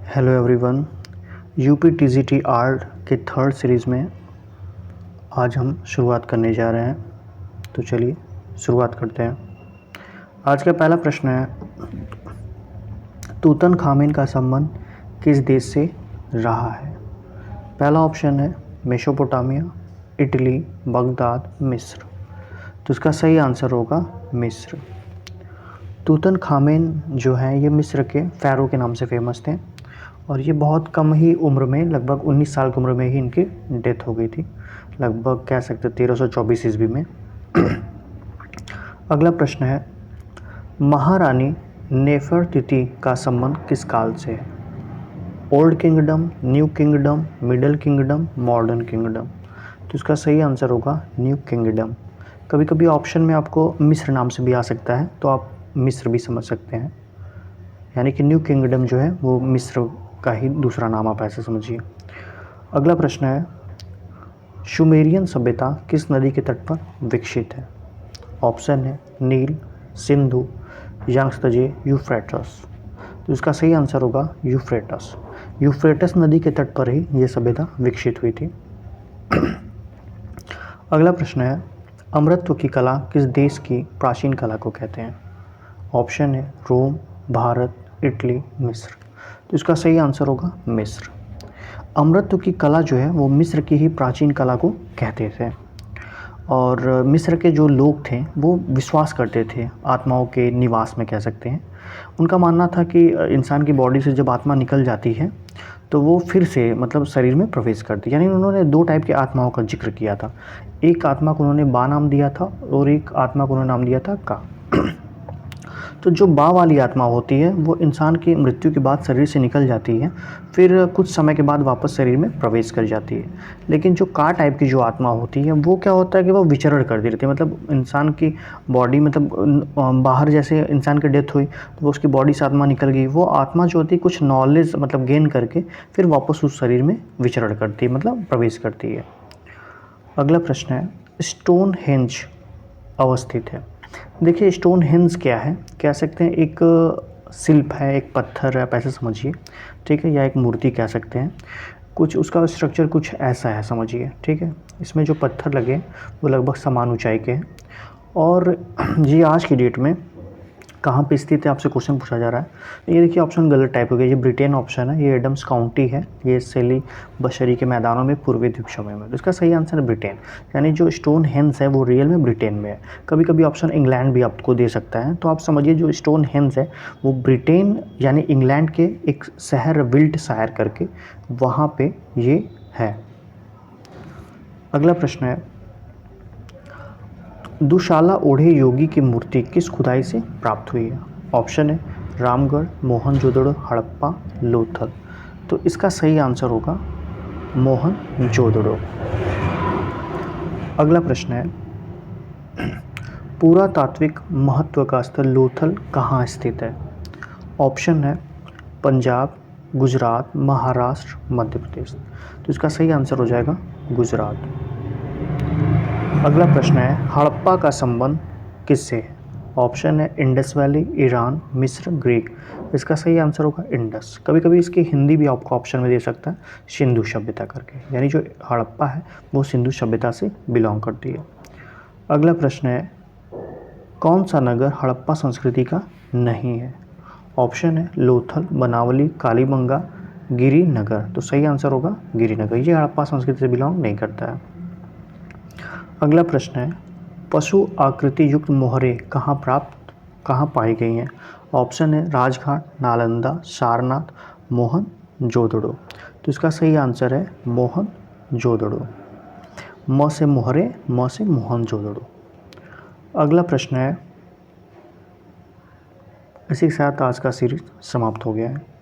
Hello everyone, UP TGT art के third series में आज हम शुरुआत करने जा रहे हैं। तो चलिए शुरुआत करते हैं। आज का पहला प्रश्न है, तूतनखामेन का संबंध किस देश से रहा है? पहला ऑप्शन है मेसोपोटामिया, इटली, बगदाद, मिस्र। तो इसका सही आंसर होगा मिस्र। तूतनखामेन जो है ये मिस्र के फ़ारो के नाम से फेमस थे और ये बहुत कम ही उम्र में, लगभग 19 साल की उम्र में ही इनकी डेथ हो गई थी, लगभग कह सकते 1324 ईस्वी में। अगला प्रश्न है, महारानी नेफरतिति का संबंध किस काल से है? Old kingdom, new kingdom, middle kingdom, modern kingdom. तो इसका सही आंसर होगा न्यू किंगडम। कभी कभी ऑप्शन में आपको मिस्र नाम से भी आ सकता है, तो आप मिस्र भी समझ सकते हैं, यानी कि न्यू किंगडम जो है वो मिस्र का ही दूसरा नाम, आप ऐसे समझिए। अगला प्रश्न है, शुमेरियन सभ्यता किस नदी के तट पर विकसित है? ऑप्शन है नील, सिंधु, यांग्त्जे, यूफ्रेटस। तो इसका सही आंसर होगा यूफ्रेटस। यूफ्रेटस नदी के तट पर ही यह सभ्यता विकसित हुई थी। अगला प्रश्न है, अमरत्व की कला किस देश की प्राचीन कला को कहते हैं? ऑप्शन है रोम, भारत, इटली, मिस्र। तो इसका सही आंसर होगा मिस्र। अमरत्व की कला जो है वो मिस्र की ही प्राचीन कला को कहते थे और मिस्र के जो लोग थे वो विश्वास करते थे आत्माओं के निवास में, कह सकते हैं। उनका मानना था कि इंसान की बॉडी से जब आत्मा निकल जाती है तो वो फिर से मतलब शरीर में प्रवेश करती है। यानी उन्होंने दो टाइप की आत्माओं का जिक्र किया था। एक आत्मा को उन्होंने बा नाम दिया था और एक आत्मा को उन्होंने नाम दिया था का। तो जो बा वाली आत्मा होती है वो इंसान की मृत्यु के बाद शरीर से निकल जाती है, फिर कुछ समय के बाद वापस शरीर में प्रवेश कर जाती है। लेकिन जो का टाइप की जो आत्मा होती है वो क्या होता है कि वो विचरण कर देती है, मतलब इंसान की बॉडी, मतलब बाहर जैसे इंसान की डेथ हुई तो वो उसकी बॉडी से आत्मा निकल गई, वो आत्मा जो होती है कुछ नॉलेज मतलब गेन करके फिर वापस उस शरीर में विचरण करती है, मतलब प्रवेश करती है। अगला प्रश्न है, स्टोनहेंज अवस्थित है। देखिए स्टोनहेंज क्या है, कह सकते हैं एक शिल्प है, एक पत्थर है, आप ऐसे समझिए, ठीक है, या एक मूर्ति कह सकते हैं। कुछ उसका स्ट्रक्चर कुछ ऐसा है, समझिए, ठीक है। इसमें जो पत्थर लगे वो लगभग समान ऊंचाई के हैं और ये आज की डेट में कहाँ पे स्थित है, आपसे क्वेश्चन पूछा जा रहा है। ये देखिए ऑप्शन गलत टाइप हो गया, ये ब्रिटेन ऑप्शन है, ये एडम्स काउंटी है, ये सेली बशरी के मैदानों में पूर्वी द्वीप समूह में। तो इसका सही आंसर है ब्रिटेन, यानी जो स्टोनहेंज है वो रियल में ब्रिटेन में है। कभी कभी ऑप्शन इंग्लैंड भी आपको दे सकता है, तो आप समझिए जो स्टोनहेंज है वो ब्रिटेन यानी इंग्लैंड के एक शहर विल्टशायर करके वहाँ पर ये है। अगला प्रश्न है, दुशाला ओढ़े योगी की मूर्ति किस खुदाई से प्राप्त हुई है? ऑप्शन है रामगढ़, मोहनजोदड़ो, हड़प्पा, लोथल। तो इसका सही आंसर होगा मोहनजोदड़ो। अगला प्रश्न है, पुरातात्विक महत्व का स्थल लोथल कहाँ स्थित है? ऑप्शन है पंजाब, गुजरात, महाराष्ट्र, मध्य प्रदेश। तो इसका सही आंसर हो जाएगा गुजरात। अगला प्रश्न है, हड़प्पा का संबंध किससे है? ऑप्शन है इंडस वैली, ईरान, मिस्र, ग्रीक। इसका सही आंसर होगा इंडस। कभी कभी इसकी हिंदी भी आपको ऑप्शन में दे सकता है, सिंधु सभ्यता करके, यानी जो हड़प्पा है वो सिंधु सभ्यता से बिलोंग करती है। अगला प्रश्न है, कौन सा नगर हड़प्पा संस्कृति का नहीं है? ऑप्शन है लोथल, बनावली, कालीबंगा, गिरिनगर। तो सही आंसर होगा गिरिनगर, ये हड़प्पा संस्कृति से बिलोंग नहीं करता है। अगला प्रश्न है, पशु आकृति युक्त मोहरें कहाँ पाई गई हैं? ऑप्शन है राजघाट, नालंदा, सारनाथ, मोहनजोदड़ो। तो इसका सही आंसर है मोहनजोदड़ो। म से मोहरे, म से मोहनजोदड़ो। अगला प्रश्न है, इसी के साथ आज का सीरीज समाप्त हो गया है।